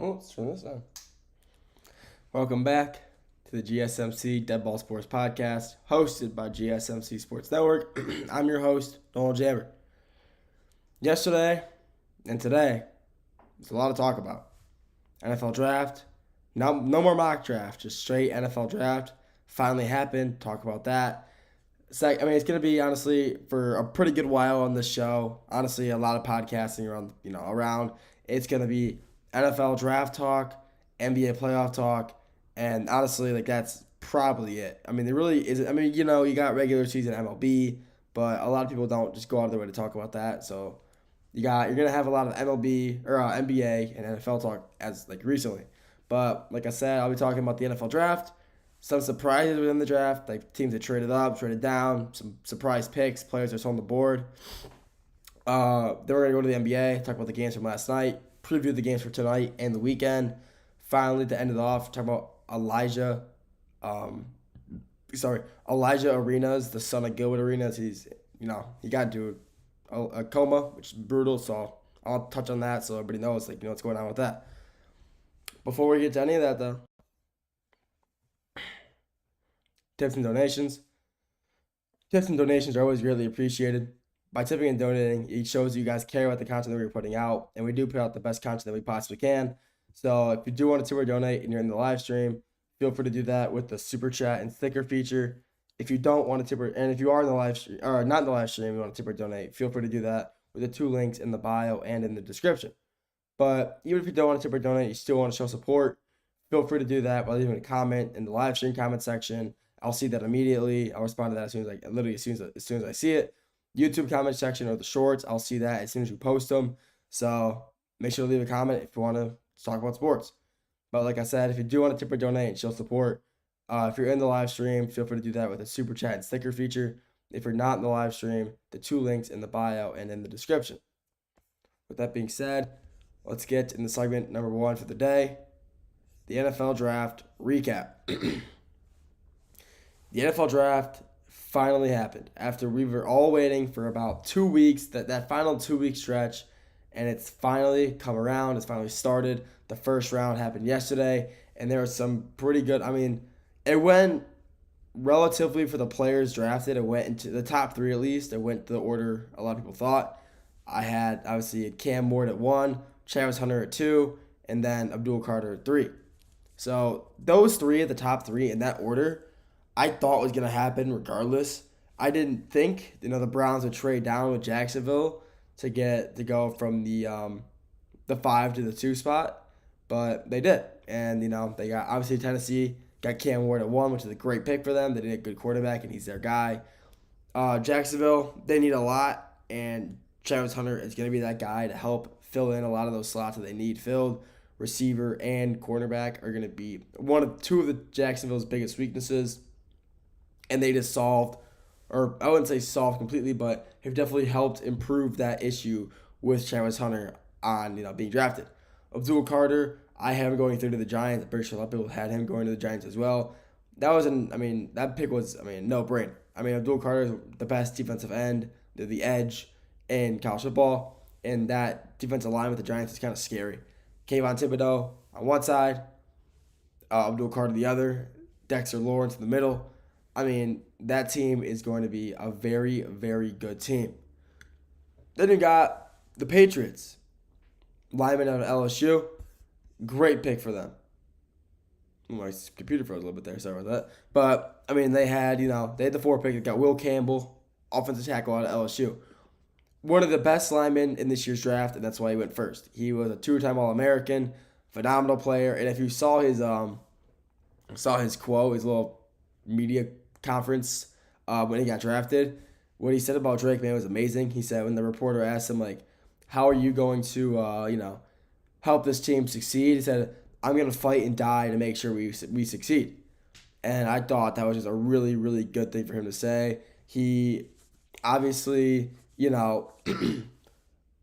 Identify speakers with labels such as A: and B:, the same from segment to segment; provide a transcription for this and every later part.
A: Oh, let's turn this on. Welcome back to the GSMC Dead Ball Sports Podcast, hosted by GSMC Sports Network. I'm your host, Noel Jabber. Yesterday and today, there's a lot to talk about. NFL draft, no more mock draft, just straight NFL draft. Finally happened. Talk about that. It's going to be honestly for a pretty good while on this show. Honestly, a lot of podcasting around. It's going to be NFL draft talk, NBA playoff talk, and honestly, that's probably it. I mean, there really isn't. I mean, you got regular season MLB, but a lot of people don't just go out of their way to talk about that. So you're gonna have a lot of MLB or NBA and NFL talk as recently. But like I said, I'll be talking about the NFL draft, some surprises within the draft, like teams that traded up, traded down, some surprise picks, players that's on the board. Then we're gonna go to the NBA, talk about the games from last night, preview the games for tonight and the weekend. Finally, to end it off, talk about Elijah Arenas, the son of Gilbert Arenas. He got into a coma, which is brutal. So I'll touch on that so everybody knows what's going on with that. Before we get to any of that though, tips and donations. Tips and donations are always greatly appreciated. By tipping and donating, it shows you guys care about the content that we're putting out, and we do put out the best content that we possibly can. So if you do want to tip or donate and you're in the live stream, feel free to do that with the super chat and sticker feature. If you don't want to tip and if you are in the live stream or not in the live stream, you want to tip or donate, feel free to do that with the two links in the bio and in the description. But even if you don't want to tip or donate, you still want to show support, feel free to do that by leaving a comment in the live stream comment section. I'll see that immediately. I'll respond to that as soon as I see it. YouTube comment section or the shorts, I'll see that as soon as you post them. So make sure to leave a comment if you want to talk about sports. But like I said, if you do want to tip or donate and show support, if you're in the live stream, feel free to do that with a super chat and sticker feature. If you're not in the live stream, the two links in the bio and in the description. With that being said, let's get in the segment number one for the day, the NFL draft recap. The NFL draft finally happened after we were all waiting for about 2 weeks, that final 2 week stretch, and it's finally come around. It's finally started. The first round happened yesterday, and there was some pretty good. I mean, it went relatively for the players drafted. It went into the top three at least. It went to the order a lot of people thought. I had obviously Cam Ward at 1, Travis Hunter at 2, and then Abdul Carter at 3. So those three at the top three in that order, I thought was gonna happen regardless. I didn't think the Browns would trade down with Jacksonville to go from the 5 to the 2 spot, but they did, and they got obviously Tennessee got Cam Ward at 1, which is a great pick for them. They need a good quarterback, and he's their guy. Jacksonville, they need a lot, and Travis Hunter is gonna be that guy to help fill in a lot of those slots that they need filled. Receiver and cornerback are gonna be two of the Jacksonville's biggest weaknesses. And they just solved, or I wouldn't say solved completely, but have definitely helped improve that issue with Travis Hunter on being drafted. Abdul Carter, I have him going through to the Giants. I'm pretty sure a lot of people had him going to the Giants as well. That pick was no brainer. Abdul Carter is the best defensive end, the edge in college football, and that defensive line with the Giants is kind of scary. Kayvon Thibodeau on one side, Abdul Carter the other, Dexter Lawrence in the middle. That team is going to be a very, very good team. Then you got the Patriots. Lineman out of LSU. Great pick for them. My computer froze a little bit there. Sorry about that. But, they had the 4 pick. They got Will Campbell, offensive tackle out of LSU. One of the best linemen in this year's draft, and that's why he went first. He was a 2-time All-American, phenomenal player. And if you saw his quote, his little media conference when he got drafted, what he said about Drake, man, was amazing. He said when the reporter asked him, how are you going to, help this team succeed? He said, I'm going to fight and die to make sure we succeed. And I thought that was just a really, really good thing for him to say. He obviously, he's a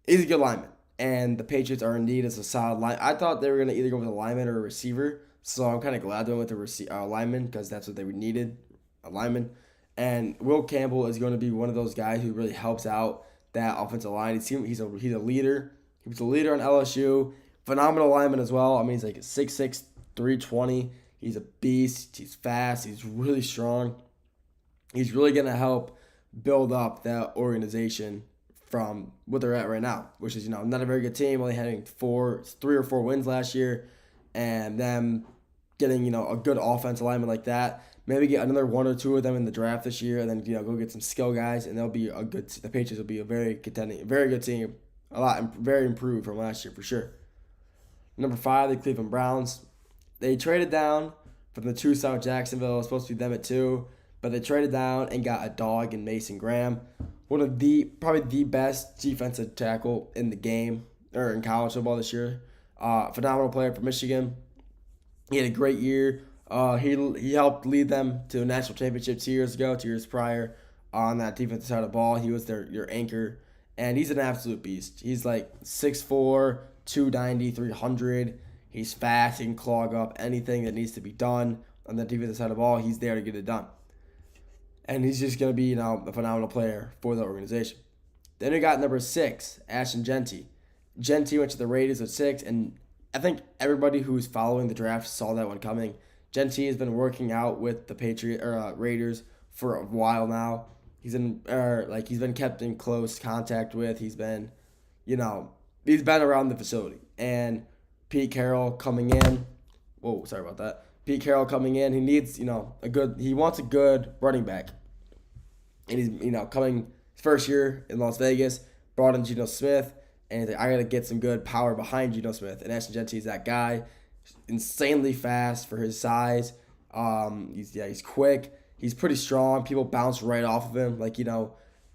A: good lineman. And the Patriots are in need as a solid line. I thought they were going to either go with a lineman or a receiver. So I'm kind of glad they went with the lineman because that's what they needed, a lineman. And Will Campbell is going to be one of those guys who really helps out that offensive line. He's a leader. He was a leader on LSU. Phenomenal lineman as well. I mean, he's like 6'6", 320. He's a beast. He's fast. He's really strong. He's really going to help build up that organization from what they're at right now, which is, not a very good team, only having 3 or 4 wins last year, and them getting, a good offensive lineman like that. Maybe get another 1 or 2 of them in the draft this year, and then, go get some skill guys, and they'll be the Patriots will be a very good team, very improved from last year for sure. Number 5, the Cleveland Browns. They traded down from the 2 South Jacksonville. It was supposed to be them at 2, but they traded down and got a dog in Mason Graham, probably the best defensive tackle in the game or in college football this year. Phenomenal player for Michigan. He had a great year. He helped lead them to a national championship 2 years prior, on that defensive side of the ball. He was your anchor, and he's an absolute beast. He's like 6'4", 290, 300. He's fast. He can clog up anything that needs to be done on the defensive side of the ball. He's there to get it done. And he's just going to be, a phenomenal player for the organization. Then we got number 6, Ashton Jeanty. Jeanty went to the Raiders at 6, and I think everybody who's following the draft saw that one coming. Jeanty has been working out with the Raiders for a while now. He's been kept in close contact with. He's been around the facility. And Pete Carroll coming in. Whoa, sorry about that. Pete Carroll coming in. He needs, he wants a good running back. And he's, coming his first year in Las Vegas, brought in Geno Smith, and he's like, I got to get some good power behind Geno Smith. And Ashton Jeanty is that guy. Insanely fast for his size. He's quick. He's pretty strong. People bounce right off of him.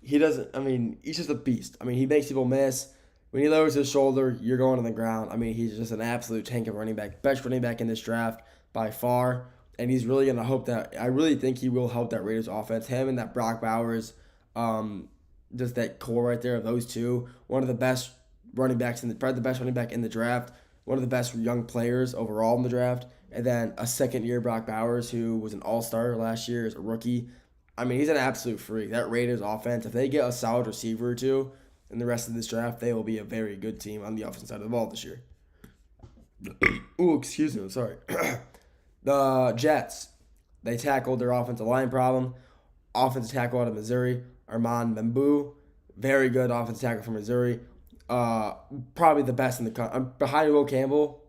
A: He's just a beast. He makes people miss. When he lowers his shoulder, you're going on the ground. He's just an absolute tank of running back. Best running back in this draft by far. And he's really going to I really think he will help that Raiders offense. Him and that Brock Bowers, just that core right there of those two. One of the best running backs probably the best running back in the draft. One of the best young players overall in the draft. And then a second-year Brock Bowers, who was an all-star last year as a rookie. He's an absolute freak. That Raiders offense, if they get a solid receiver or two in the rest of this draft, they will be a very good team on the offensive side of the ball this year. Ooh, excuse me. I'm sorry. The Jets, they tackled their offensive line problem. Offensive tackle out of Missouri, Armand Bamboo. Very good offensive tackle from Missouri. Probably the best in the country. Behind Will Campbell,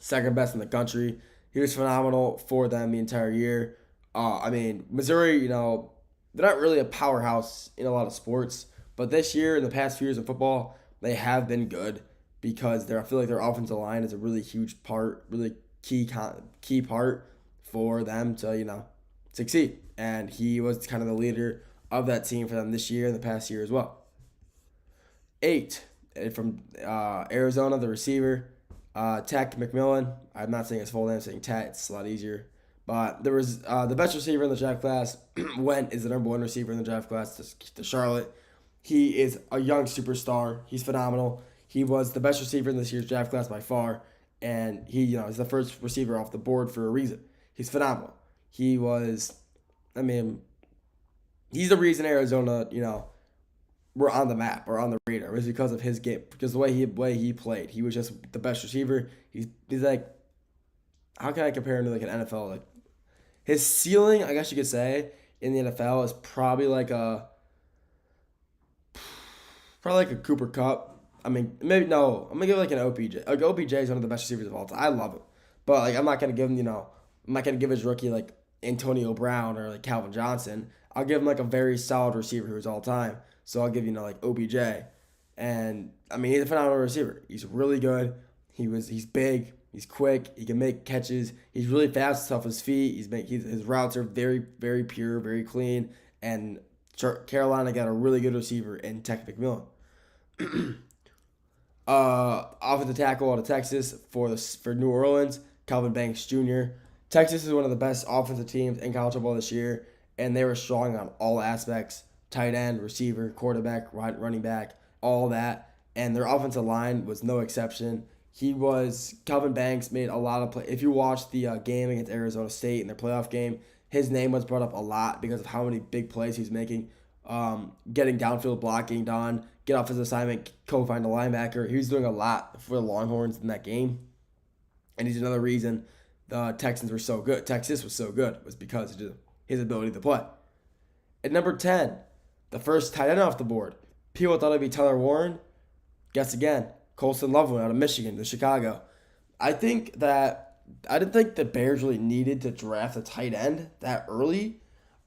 A: second best in the country. He was phenomenal for them the entire year. Missouri, they're not really a powerhouse in a lot of sports, but this year, in the past few years in football, they have been good because I feel like their offensive line is a really huge part, really key part for them to, succeed. And he was kind of the leader of that team for them this year and the past year as well. 8, from Arizona, the receiver, Tech McMillan. I'm not saying his full name, I'm saying Tat. It's a lot easier. But there was the best receiver in the draft class is the number 1 receiver in the draft class to Charlotte. He is a young superstar. He's phenomenal. He was the best receiver in this year's draft class by far. And he, is the first receiver off the board for a reason. He's phenomenal. He was, he's the reason Arizona, were on the map or on the radar. It was because of his game, because the way he played. He was just the best receiver. He's like, how can I compare him to like an NFL? Like his ceiling, I guess you could say, in the NFL is probably like a Cooper Kupp. Maybe no. I'm gonna give it like an OPJ. Like OPJ is one of the best receivers of all time. I love him, but like I'm not gonna give him. I'm not gonna give his rookie like Antonio Brown or like Calvin Johnson. I'll give him like a very solid receiver who's all time. So I'll give like OBJ, and he's a phenomenal receiver. He's really good. He's big. He's quick. He can make catches. He's really fast off his feet. His routes are very, very pure, very clean. And Carolina got a really good receiver in Tech McMillan. Offensive tackle out of Texas for New Orleans, Calvin Banks Jr. Texas is one of the best offensive teams in college football this year, and they were strong on all aspects: tight end, receiver, quarterback, running back, all that. And their offensive line was no exception. Calvin Banks made a lot of play. If you watch the game against Arizona State in their playoff game, his name was brought up a lot because of how many big plays he's making getting downfield blocking done, get off his assignment, co-find a linebacker. He was doing a lot for the Longhorns in that game. And he's another reason the Texans were so good. Texas was so good was because of his ability to play. At number 10, the first tight end off the board. People thought it'd be Tyler Warren. Guess again, Colston Loveland out of Michigan to Chicago. I didn't think the Bears really needed to draft a tight end that early.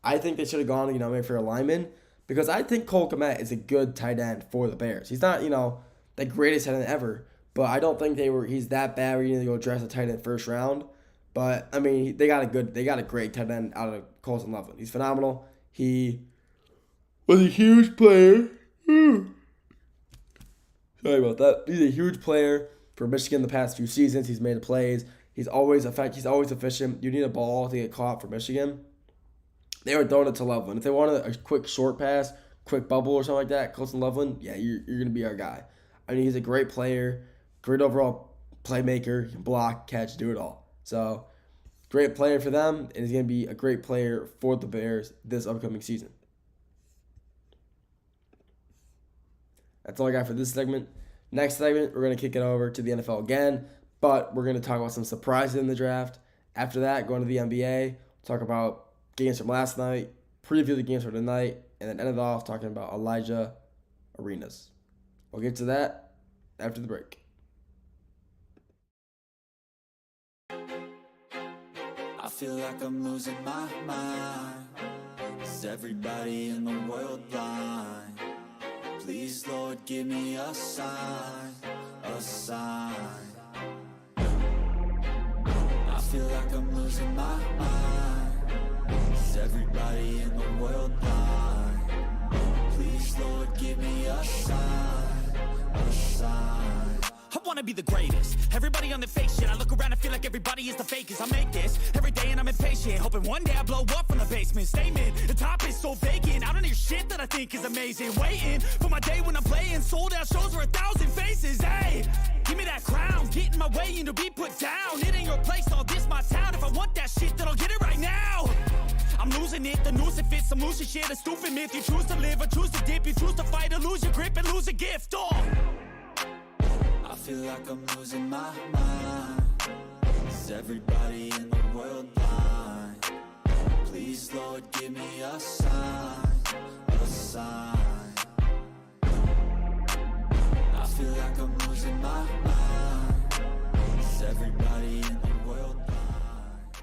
A: I think they should have gone, maybe for a lineman, because I think Cole Kmet is a good tight end for the Bears. He's not, the greatest tight end ever, but I don't think he's that bad where you need to go draft a tight end first round. But I mean, they got a great tight end out of Colston Loveland. He's phenomenal. He was a huge player. Sorry about that. He's a huge player for Michigan the past few seasons. He's made plays. He's always efficient. You need a ball to get caught for Michigan. They were throwing it to Loveland. If they wanted a quick short pass, quick bubble or something like that, Colston Loveland, yeah, you're going to be our guy. I mean, he's a great player, great overall playmaker. He can block, catch, do it all. So, great player for them, and he's going to be a great player for the Bears this upcoming season. That's all I got for this segment. Next segment, we're going to kick it over to the NFL again, but we're going to talk about some surprises in the draft. After that, going to the NBA, talk about games from last night, preview the games for tonight, and then end it off talking about Elijah Arenas. We'll get to that after the break.
B: I feel like I'm losing my mind. Is everybody in the world blind? Please, Lord, give me a sign, a sign. I feel like I'm losing my mind. Is everybody in the world blind? Please, Lord, give me a sign, a sign.
C: I wanna be the greatest. Everybody on the fake shit. I look around and feel like everybody is the fakest. I make this every day and I'm impatient, hoping one day I blow up from the basement. Statement, the top is so vacant. I don't hear shit that I think is amazing. Waiting for my day when I'm playing sold out shows for 1,000 faces. Hey, give me that crown, get in my way and to be put down. It ain't your place, all this my town. If I want that shit, then I'll get it right now. I'm losing it, the noose it fits. I'm losing shit, a stupid myth. You choose to live or choose to dip. You choose to fight or lose your grip and lose a gift.
B: I feel like I'm losing my mind. Is everybody in the world blind? Please, Lord, give me a sign, a sign. I feel like I'm losing my mind. Is everybody in the world blind?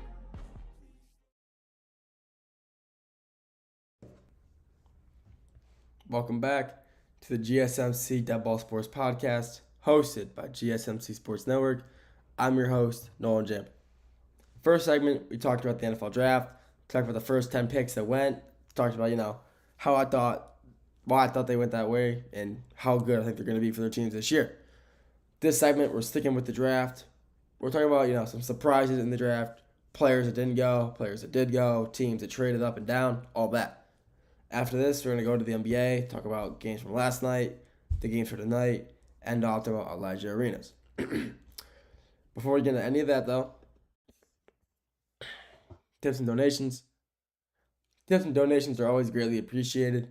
A: Welcome back to the GSMC Dead Ball Sports Podcast, hosted by GSMC Sports Network. I'm your host, Nolan Jim. First segment, we talked about the NFL Draft, talked about the first 10 picks that went, talked about, why I thought they went that way, and how good I think they're going to be for their teams this year. This segment, we're sticking with the draft. We're talking about, some surprises in the draft, players that didn't go, players that did go, teams that traded up and down, all that. After this, we're going to go to the NBA, talk about games from last night, the games for tonight, and I'll talk about Elijah Arenas. Before we get into any of that, though, tips and donations. Tips and donations are always greatly appreciated.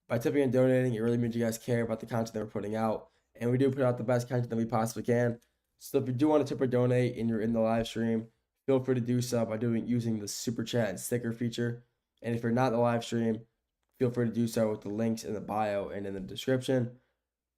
A: By tipping and donating, it really means you guys care about the content that we're putting out. And we do put out the best content that we possibly can. So if you do want to tip or donate and you're in the live stream, feel free to do so by using the super chat and sticker feature. And if you're not in the live stream, feel free to do so with the links in the bio and in the description.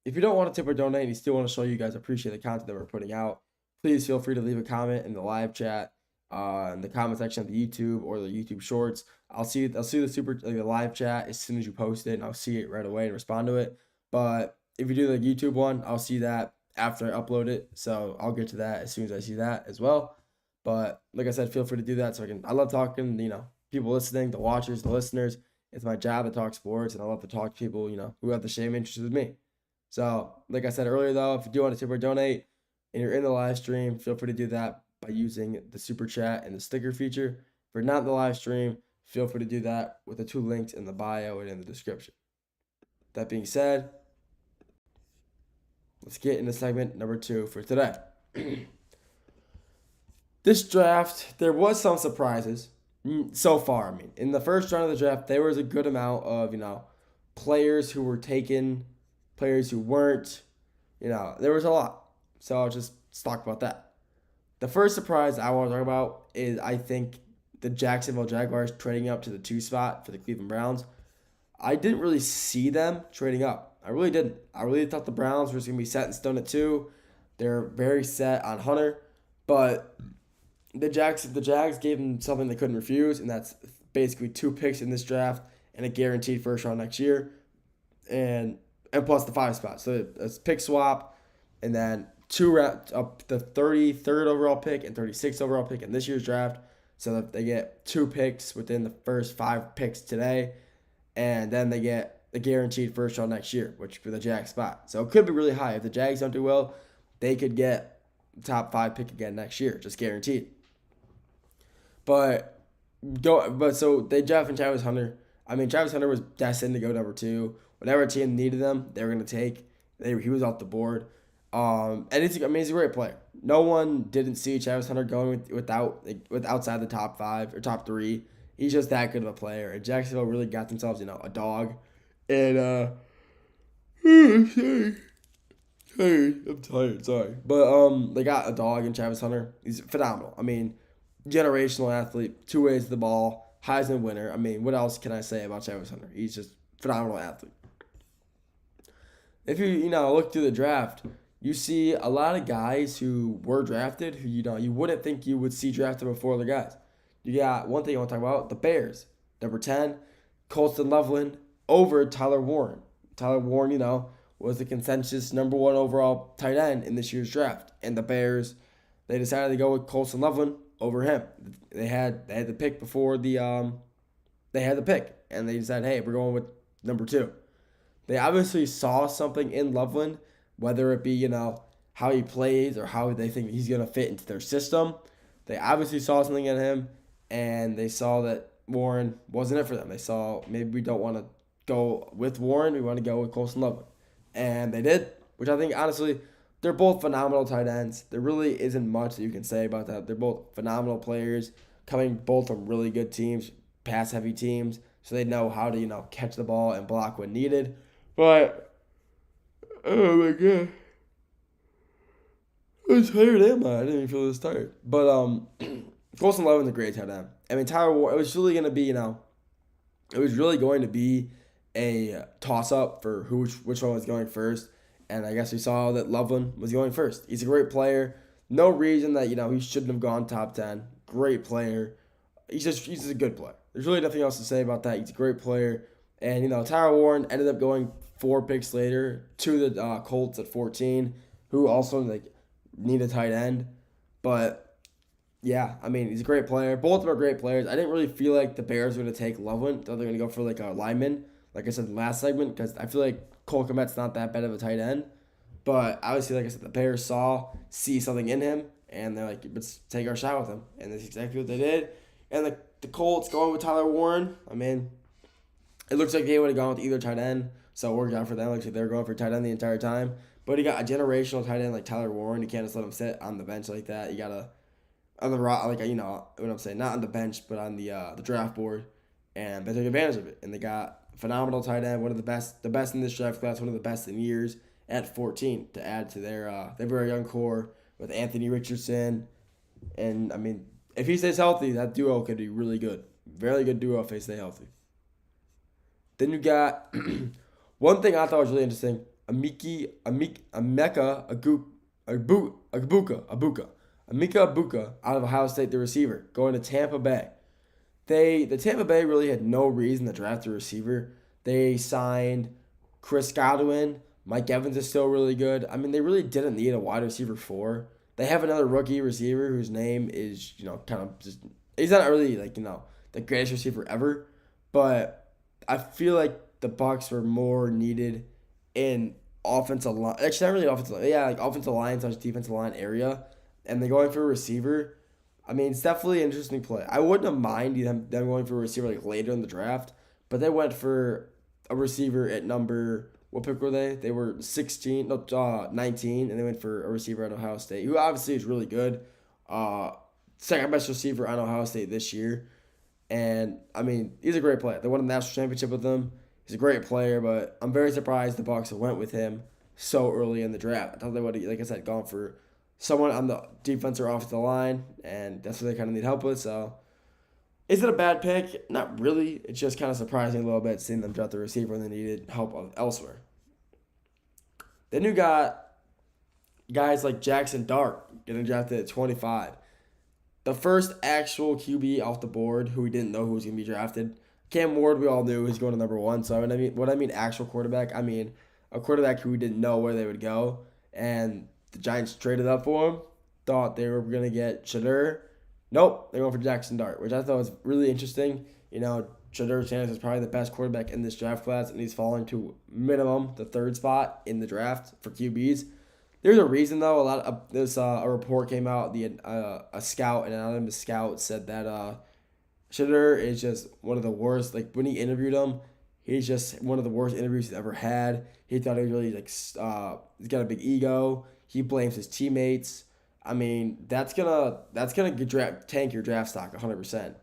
A: If you don't want to tip or donate and you still want to show you guys appreciate the content that we're putting out, please feel free to leave a comment in the live chat, in the comment section of the YouTube or the YouTube Shorts. I'll see the live chat as soon as you post it, and I'll see it right away and respond to it. But if you do the YouTube one, I'll see that after I upload it, so I'll get to that as soon as I see that as well. But like I said, feel free to do that. I love talking, people listening, the watchers, the listeners. It's my job to talk sports, and I love to talk to people, who have the same interests as me. So, like I said earlier, though, if you do want to tip or donate and you're in the live stream, feel free to do that by using the super chat and the sticker feature. If you're not in the live stream, feel free to do that with the 2 links in the bio and in the description. That being said, let's get into segment number 2 for today. This draft, there was some surprises so far. In the first round of the draft, there was a good amount of, players who were taken, players who weren't. There was a lot. So let's talk about that. The first surprise I want to talk about is I think the Jacksonville Jaguars trading up to the 2 spot for the Cleveland Browns. I didn't really see them trading up. I really didn't. I really thought the Browns were just going to be set in stone at 2. They're very set on Hunter. But the Jags gave them something they couldn't refuse, and that's basically 2 picks in this draft and a guaranteed first round next year, and plus the 5 spot. So it's pick swap, and then the 33rd overall pick and 36th overall pick in this year's draft, so that they get 2 picks within the first 5 picks today, and then they get the guaranteed first round next year, which for the Jags spot. So it could be really high. If the Jags don't do well, they could get top 5 pick again next year, just guaranteed. So they drafted Travis Hunter. I mean, Travis Hunter was destined to go number 2. Whatever team needed them, they were going to take. He was off the board. And he's a great player. No one didn't see Travis Hunter going with outside the top 5 or top 3. He's just that good of a player. And Jacksonville really got themselves, a dog. And sorry, I'm tired. Sorry, but they got a dog in Travis Hunter. He's phenomenal. I mean, generational athlete, 2 ways to the ball, Heisman winner. I mean, what else can I say about Travis Hunter? He's just phenomenal athlete. If you look through the draft, you see a lot of guys who were drafted who you wouldn't think you would see drafted before other guys. You got one thing I want to talk about: the Bears, number 10, Colston Loveland over Tyler Warren. Tyler Warren, was the consensus number 1 overall tight end in this year's draft, and the Bears, they decided to go with Colston Loveland over him. They had the pick before they had the pick, and they decided, hey, we're going with number 2. They obviously saw something in Loveland, whether it be how he plays or how they think he's gonna fit into their system. They obviously saw something in him, and they saw that Warren wasn't it for them. They saw, maybe we don't want to go with Warren, we want to go with Colston Loveland. And they did, which I think, honestly, they're both phenomenal tight ends. There really isn't much that you can say about that. They're both phenomenal players, coming both from really good teams, pass-heavy teams, so they know how to, catch the ball and block when needed. But, oh my God. I'm tired, am I? I didn't even feel this tired. But, Colston Loveland's a great tight end. I mean, Tyler Warren, it was really going to be, it was really going to be a toss-up for which one was going first. And I guess we saw that Loveland was going first. He's a great player. No reason that, he shouldn't have gone top 10. Great player. He's just a good player. There's really nothing else to say about that. He's a great player. And, Tyler Warren ended up going 4 picks later to the Colts at 14, who also, need a tight end. But, yeah, I mean, he's a great player. Both of them are great players. I didn't really feel like the Bears were going to take Loveland. Thought they were going to go for, a lineman, like I said in the last segment, because I feel like Cole Kmet's not that bad of a tight end. But obviously, like I said, the Bears see something in him, and they're like, let's take our shot with him. And that's exactly what they did. And the Colts going with Tyler Warren, I mean, it looks like they would have gone with either tight end, so it worked out for them. Looks like they were going for tight end the entire time. But he got a generational tight end like Tyler Warren. You can't just let him sit on the bench like that. You got to, on the what I'm saying, not on the bench, but on the draft board. And they took advantage of it. And they got a phenomenal tight end, one of the best in this draft class, one of the best in years at 14 to add to their very young core with Anthony Richardson. And, I mean, if he stays healthy, that duo could be really good. Very good duo if they stay healthy. Then you got one thing I thought was really interesting. Emeka Egbuka out of Ohio State, the receiver, going to Tampa Bay. The Tampa Bay really had no reason to draft a receiver. They signed Chris Godwin. Mike Evans is still really good. I mean, they really didn't need a wide receiver 4. They have another rookie receiver whose name is, kind of just, he's not really the greatest receiver ever, but I feel like the Bucs were more needed in offensive line. Actually, not really offensive line. Yeah, offensive line / defensive line area, and they're going for a receiver. I mean, it's definitely an interesting play. I wouldn't have minded them going for a receiver later in the draft, but they went for a receiver at number, what pick were they? They were 19, and they went for a receiver at Ohio State, who obviously is really good. Second best receiver on Ohio State this year. And, I mean, he's a great player. They won a national championship with him. He's a great player, but I'm very surprised the Bucs went with him so early in the draft. I thought they would have, like I said, gone for someone on the defense or offensive line, and that's what they kind of need help with. So, is it a bad pick? Not really. It's just kind of surprising a little bit seeing them draft the receiver when they needed help elsewhere. Then you got guys like Jackson Dart getting drafted at 25. The first actual QB off the board who we didn't know who was going to be drafted. Cam Ward, we all knew he was going to number 1. So what I mean actual quarterback, I mean a quarterback who we didn't know where they would go. And the Giants traded up for him. Thought they were going to get Shadur. Nope, they're going for Jackson Dart, which I thought was really interesting. Shadur Sanders is probably the best quarterback in this draft class, and he's falling to minimum the 3rd spot in the draft for QBs. There's a reason, though. A report came out. A scout, an anonymous scout, said that Shadur is just one of the worst. Like, when he interviewed him, he's just one of the worst interviews he's ever had. He thought he was really, he's got a big ego. He blames his teammates. I mean, that's gonna tank your draft stock 100%.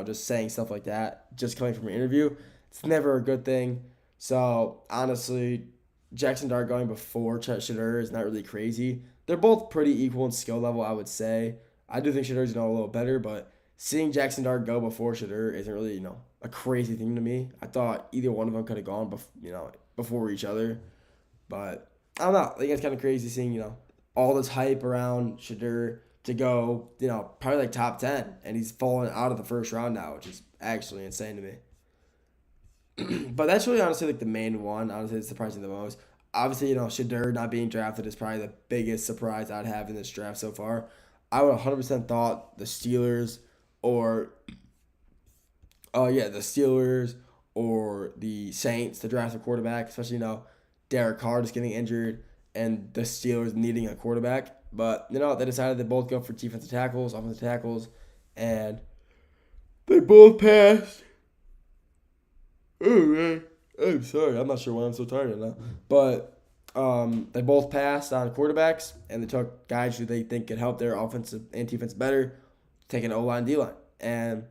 A: Just saying stuff like that, just coming from an interview, it's never a good thing. So honestly, Jackson Dart going before Shadur is not really crazy. They're both pretty equal in skill level, I would say. I do think Shadur's a little better, but seeing Jackson Dart go before Shadur isn't really a crazy thing to me. I thought either one of them could have gone before each other, but I don't know. I think it's kind of crazy seeing all this hype around Shadur to go, probably like top 10, and he's fallen out of the first round now, which is actually insane to me. But that's really honestly like the main one. Honestly, it's surprising the most. Obviously, Shadur not being drafted is probably the biggest surprise I'd have in this draft so far. I would 100% thought the Steelers or the Saints to draft a quarterback, especially Derek Carr just getting injured and the Steelers needing a quarterback. But, they decided to both go for defensive tackles, offensive tackles, and they both passed. Oh, man. I'm sorry. I'm not sure why I'm so tired right now. But they both passed on quarterbacks, and they took guys who they think could help their offensive and defense better, taking O-line, D-line. And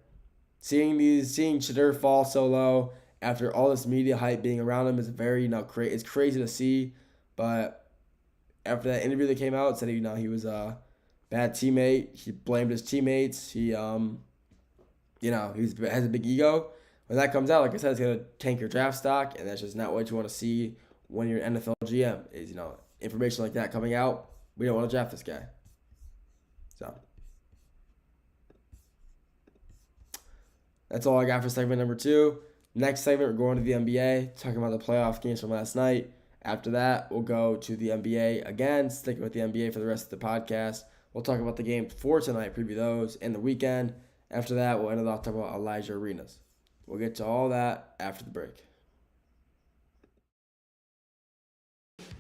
A: seeing Shadur fall so low after all this media hype being around him is very, it's crazy to see. But after that interview that came out, it said he was a bad teammate. He blamed his teammates. He has a big ego. When that comes out, like I said, it's gonna tank your draft stock, and that's just not what you want to see when you're an NFL GM. Is information like that coming out. We don't want to draft this guy. So that's all I got for segment number 2. Next segment, we're going to the NBA, talking about the playoff games from last night. After that, we'll go to the NBA again, sticking with the NBA for the rest of the podcast. We'll talk about the games for tonight, preview those, and the weekend. After that, we'll end it off talking about Elijah Arenas. We'll get to all that after the break.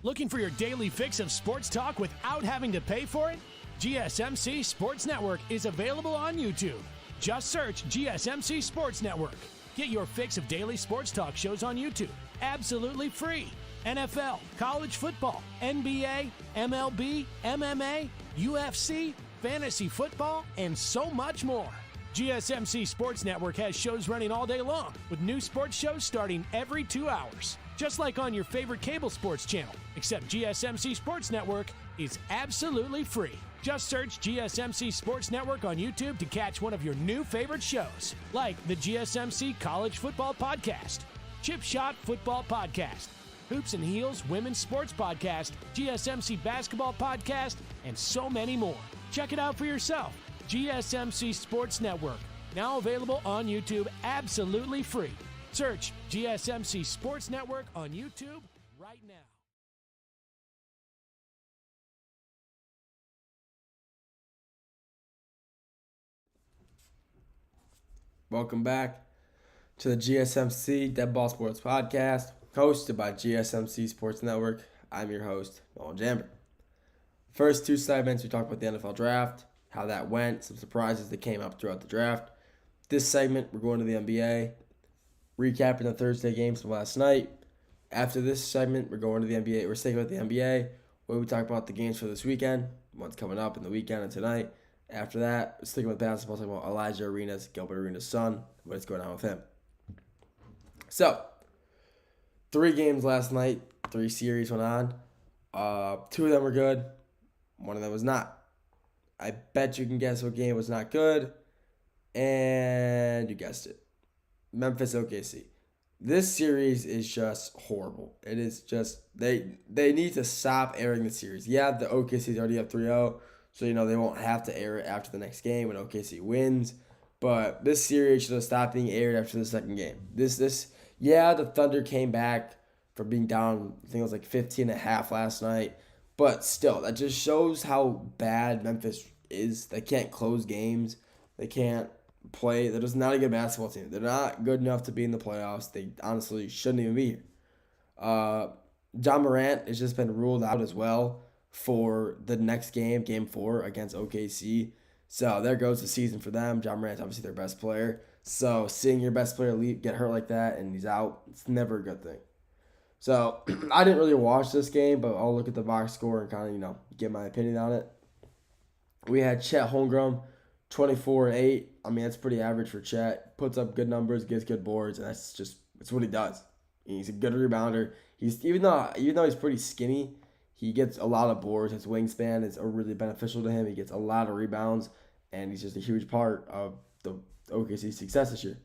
D: Looking for your daily fix of sports talk without having to pay for it? GSMC Sports Network is available on YouTube. Just search GSMC Sports Network. Get your fix of daily sports talk shows on YouTube, absolutely free. NFL, college football, NBA, MLB, MMA, UFC, fantasy football, and so much more. GSMC Sports Network has shows running all day long, with new sports shows starting every 2 hours. Just like on your favorite cable sports channel, except GSMC Sports Network is absolutely free. Just search GSMC Sports Network on YouTube to catch one of your new favorite shows, like the GSMC College Football Podcast, Chip Shot Football Podcast, Hoops and Heels Women's Sports Podcast, GSMC Basketball Podcast, and so many more. Check it out for yourself. GSMC Sports Network, now available on YouTube absolutely free. Search GSMC Sports Network on YouTube right now.
A: Welcome back to the GSMC Dead Ball Sports Podcast, hosted by GSMC Sports Network. I'm your host, Nolan Jambert. First 2 segments, we talked about the NFL Draft, how that went, some surprises that came up throughout the draft. This segment, we're going to the NBA, recapping the Thursday games from last night. After this segment, we're going to the NBA. We're sticking with the NBA, where we talk about the games for this weekend, what's coming up in the weekend and tonight. After that, we're sticking with basketball, talking about Elijah Arenas, Gilbert Arenas' son, what's going on with him. So, 3 games last night. 3 series went on. 2 of them were good. 1 of them was not. I bet you can guess what game was not good. And you guessed it. Memphis OKC. This series is just horrible. It is just they need to stop airing the series. Yeah, the OKC's already up 3-0, so they won't have to air it after the next game when OKC wins. But this series should have stopped being aired after the second game. The Thunder came back from being down, I think it was like 15.5 last night. But still, that just shows how bad Memphis is. They can't close games. They can't play. They're just not a good basketball team. They're not good enough to be in the playoffs. They honestly shouldn't even be here. John Morant has just been ruled out as well for the next game, Game 4 against OKC. So there goes the season for them. John Morant's obviously their best player. So seeing your best player get hurt like that and he's out, it's never a good thing. So I didn't really watch this game, but I'll look at the box score and kind of, give my opinion on it. We had Chet Holmgren, 24 and 8. I mean, that's pretty average for Chet. Puts up good numbers, gets good boards, and that's what he does. He's a good rebounder. Even though he's pretty skinny, he gets a lot of boards. His wingspan is really beneficial to him. He gets a lot of rebounds, and he's just a huge part of the OKC's success this year.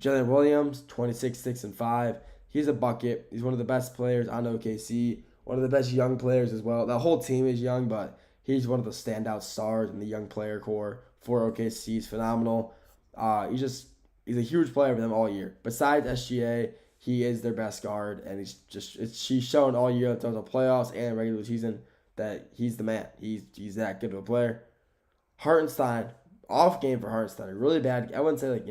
A: Jalen Williams, 26, 6 and 5. He's a bucket. He's one of the best players on OKC. One of the best young players as well. The whole team is young, but he's one of the standout stars in the young player core for OKC. He's phenomenal. He's a huge player for them all year. Besides SGA, he is their best guard, and he's shown all year throughout the playoffs and regular season that he's the man. He's that good of a player. Hartenstein, off game for Hartenstein, really bad. I wouldn't say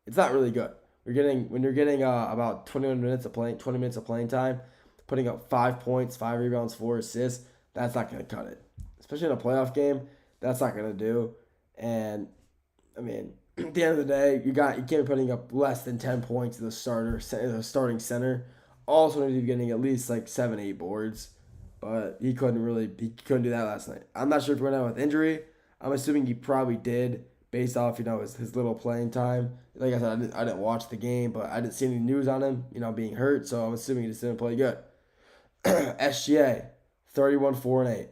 A: it's not really good. When you're getting about 20 minutes of playing time, putting up 5 points, 5 rebounds, 4 assists, that's not going to cut it. Especially in a playoff game, that's not going to do. And I mean, at the end of the day, you can't be putting up less than 10 points to the starting center. Also, need to be getting at least 7-8 boards, but he couldn't do that last night. I'm not sure if he went out with injury. I'm assuming he probably did, based off his little playing time. Like I said, I didn't watch the game, but I didn't see any news on him being hurt, so I'm assuming he just didn't play good. SGA, 31, 4 and 8.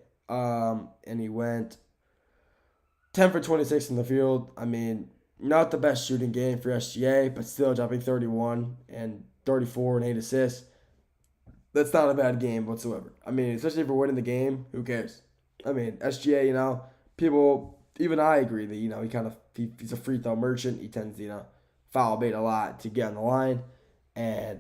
A: And he went 10 for 26 in the field. I mean, not the best shooting game for SGA, but still dropping 31 and 34 and 8 assists. That's not a bad game whatsoever. I mean, especially if we're winning the game, who cares? I mean, SGA, people, even I agree that, he's a free throw merchant. He tends to, foul bait a lot to get on the line. And,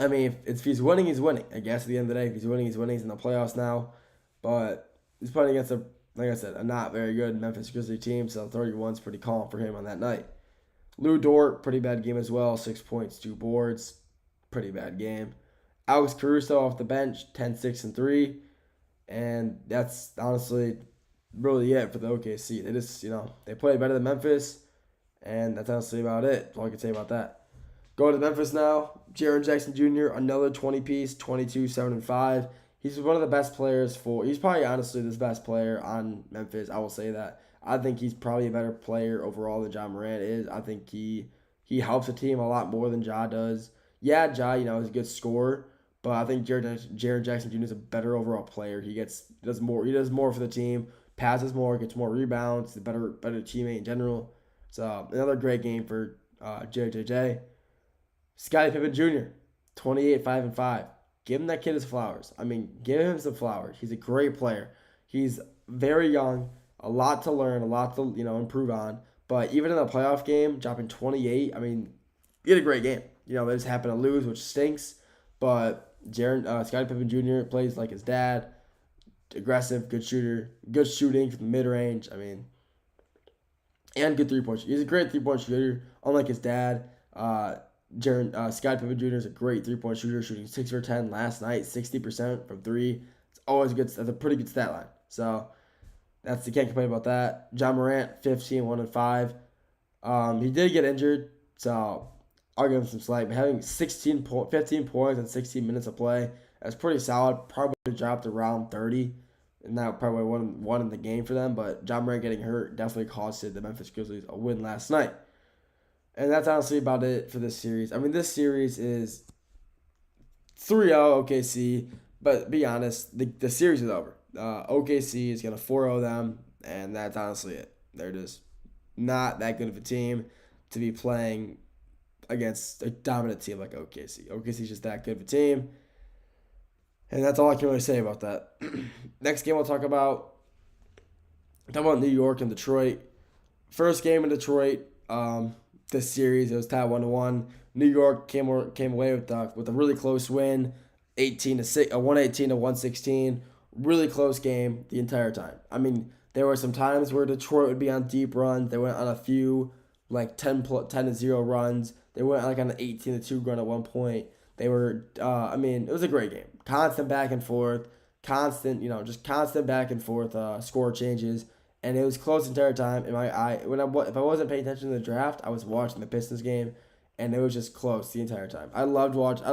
A: I mean, if he's winning, he's winning. I guess at the end of the day, if he's winning, he's winning. He's in the playoffs now. But he's playing against a not very good Memphis Grizzlies team, so 31's pretty calm for him on that night. Lou Dort, pretty bad game as well. 6 points, 2 boards. Pretty bad game. Alex Caruso off the bench, 10, 6 and 3. And that's honestly really it for the OKC. They just, they played better than Memphis, and that's honestly about it. That's all I can say about that. Going to Memphis now, Jaren Jackson Jr., another 20-piece, 22, 7 and 5. He's one of the best players he's probably honestly the best player on Memphis. I will say that. I think he's probably a better player overall than John Morant is. I think he helps the team a lot more than Ja does. Yeah, Ja, is a good scorer, but I think Jaren Jackson Jr. is a better overall player. He does more for the team, passes more, gets more rebounds, a better teammate in general. So another great game for JJJ. Scottie Pippen Jr., 28, 5 and 5. Give him that kid his flowers. I mean, give him some flowers. He's a great player. He's very young, a lot to learn, a lot to improve on. But even in the playoff game, dropping 28, I mean, he had a great game. They just happened to lose, which stinks. But Scottie Pippen Jr. plays like his dad. Aggressive, good shooter, good shooting from the mid-range. I mean, and good three-point shooter. He's a great three-point shooter, unlike his dad. Scottie Pippen Jr. is a great three-point shooter, shooting 6 for 10 last night, 60% from 3. It's always good. That's a pretty good stat line. So you can't complain about that. John Morant, 15, 1 and 5. He did get injured, so I'll give him some slack. But having 15 points and 16 minutes of play, that's pretty solid. Probably dropped around 30, and that probably won in the game for them. But John Morant getting hurt definitely costed the Memphis Grizzlies a win last night. And that's honestly about it for this series. I mean, this series is 3-0 OKC, but be honest, the series is over. OKC is going to 4-0 them, and that's honestly it. They're just not that good of a team to be playing against a dominant team like OKC. OKC is just that good of a team, and that's all I can really say about that. Next game we'll talk about New York and Detroit. First game in Detroit, this series, it was tied 1-1. New York came away with a really close win, 118 to 116. Really close game the entire time. I mean, there were some times where Detroit would be on deep runs. They went on a few 10-0 runs. They went on an 18-2 run at one point. They were, it was a great game. Constant back and forth, constant back and forth score changes, and it was close the entire time. If I wasn't paying attention to the draft, I was watching the Pistons game, and it was just close the entire time. I loved watching.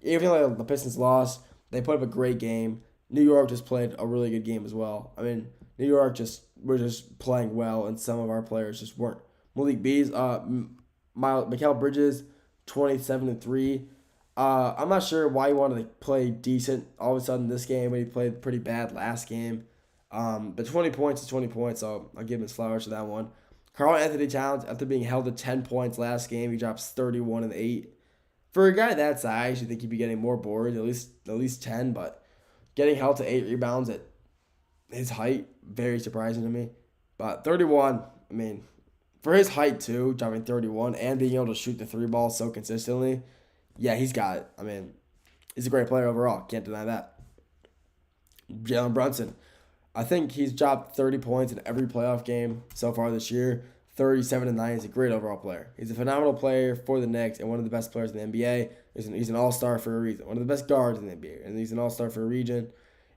A: Even though the Pistons lost, they put up a great game. New York just played a really good game as well. I mean, New York were just playing well, and some of our players just weren't. Malik Bees, Mikal Bridges, 27-3. I'm not sure why he wanted to play decent all of a sudden this game, but he played pretty bad last game. But 20 points is 20 points, so I'll give him his flowers for that one. Karl-Anthony Towns, after being held to 10 points last game, he drops 31 and 8. For a guy that size, you think he'd be getting more boards, at least 10, but getting held to 8 rebounds at his height, very surprising to me. But 31, I mean, for his height too, dropping 31 and being able to shoot the 3 ball so consistently, yeah, he's got it. I mean, he's a great player overall. Can't deny that. Jalen Brunson, I think he's dropped 30 points in every playoff game so far this year. 37-9. He's a great overall player. He's a phenomenal player for the Knicks and one of the best players in the NBA. He's an all-star for a reason. One of the best guards in the NBA, and he's an all-star for a reason.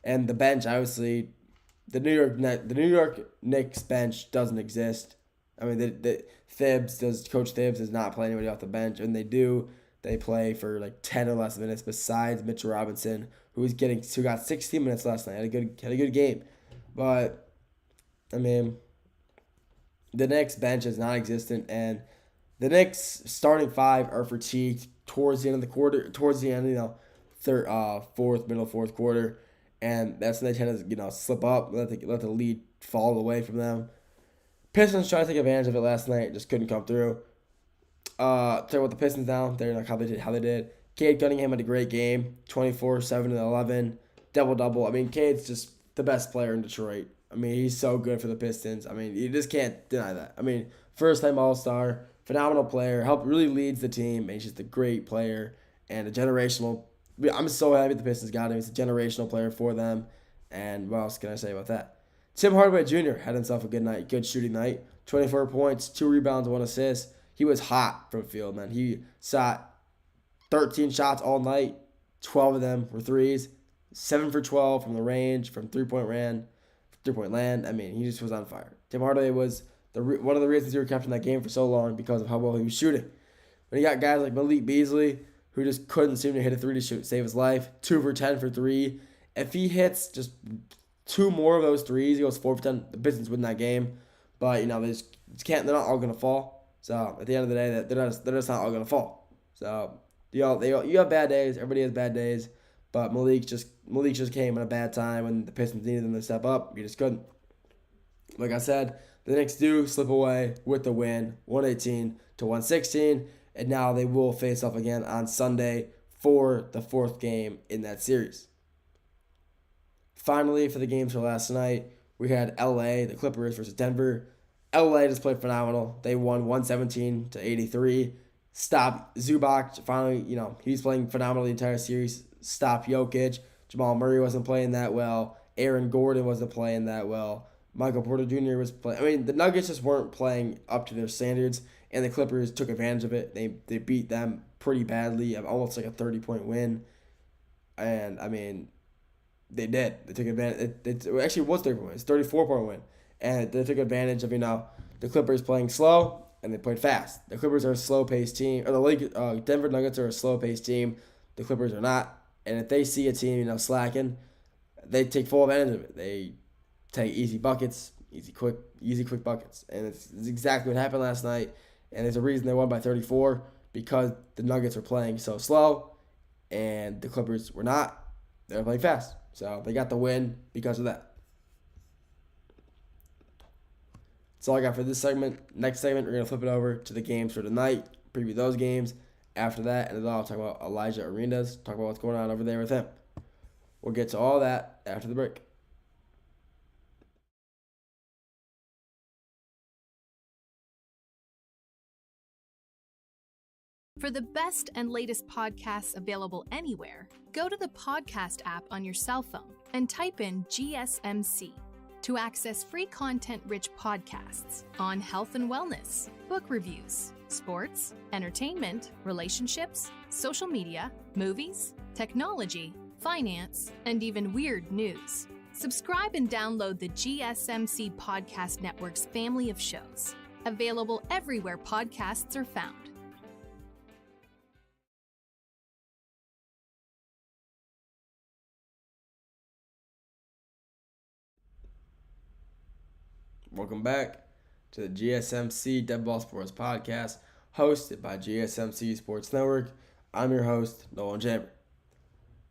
A: And the bench, obviously, the New York Knicks bench doesn't exist. I mean, Coach Thibs does not play anybody off the bench, and they play for 10 or less minutes. Besides Mitchell Robinson, who got 16 minutes last night, had a good game, but I mean, the Knicks bench is non-existent, and the Knicks starting 5 are fatigued towards the end of the quarter, fourth quarter, and that's when they tend to slip up, let the lead fall away from them. Pistons tried to take advantage of it last night, just couldn't come through. Talk about the Pistons now. They're how they did. Cade Cunningham had a great game, 24, 7, and 11, double-double. I mean, Cade's just the best player in Detroit. I mean, he's so good for the Pistons. I mean, you just can't deny that. I mean, first-time All-Star, phenomenal player, really leads the team, and he's just a great player and a generational. I'm so happy the Pistons got him. He's a generational player for them, and what else can I say about that? Tim Hardaway Jr. had himself a good night, good shooting night, 24 points, 2 rebounds, 1 assist. He was hot from field, man. He shot 13 shots all night, 12 of them were threes, 7 for 12 from the range, from three-point land. I mean, he just was on fire. Tim Hardaway was one of the reasons he were kept in that game for so long because of how well he was shooting. When you got guys like Malik Beasley, who just couldn't seem to hit a 3 to save his life, 2 for 10 for 3. If he hits just 2 more of those threes, he goes 4 for 10. The Pistons win that game, but they just can't. They're not all gonna fall. So at the end of the day, they're just not all gonna fall. So you have bad days. Everybody has bad days. But Malik just came at a bad time when the Pistons needed them to step up. He just couldn't. Like I said, the Knicks do slip away with the win, 118 to 116, and now they will face off again on Sunday for the 4th game in that series. Finally, for the games for last night, we had LA, the Clippers versus Denver. LA just played phenomenal. They won 117 to 83. Stopped Zubac. Finally, he's playing phenomenal the entire series. Stopped Jokic. Jamal Murray wasn't playing that well. Aaron Gordon wasn't playing that well. Michael Porter Jr. was playing. I mean, the Nuggets just weren't playing up to their standards, and the Clippers took advantage of it. They beat them pretty badly, almost like a 30-point win. And, I mean, they did. They took advantage. It actually was 30 points. 34-point win. And they took advantage of, the Clippers playing slow, and they played fast. The Clippers are a slow-paced team. Or the Denver Nuggets are a slow-paced team. The Clippers are not. And if they see a team, slacking, they take full advantage of it. They take easy buckets, easy quick buckets. And it's exactly what happened last night. And there's a reason they won by 34, because the Nuggets were playing so slow. and the Clippers were not. They were playing fast. So they got the win because of that. That's all I got for this segment. Next segment, we're going to flip it over to the games for tonight, preview those games. After that, and then I'll talk about Elijah Arenas, talk about what's going on over there with him. We'll get to all that after the break.
E: For the best and latest podcasts available anywhere, go to the podcast app on your cell phone and type in GSMC to access free content-rich podcasts on health and wellness, book reviews, sports, entertainment, relationships, social media, movies, technology, finance, and even weird news. Subscribe and download the GSMC Podcast Network's family of shows, available everywhere podcasts are found.
A: Welcome back to the GSMC Dead Ball Sports Podcast, hosted by GSMC Sports Network. I'm your host, Nolan Chamber.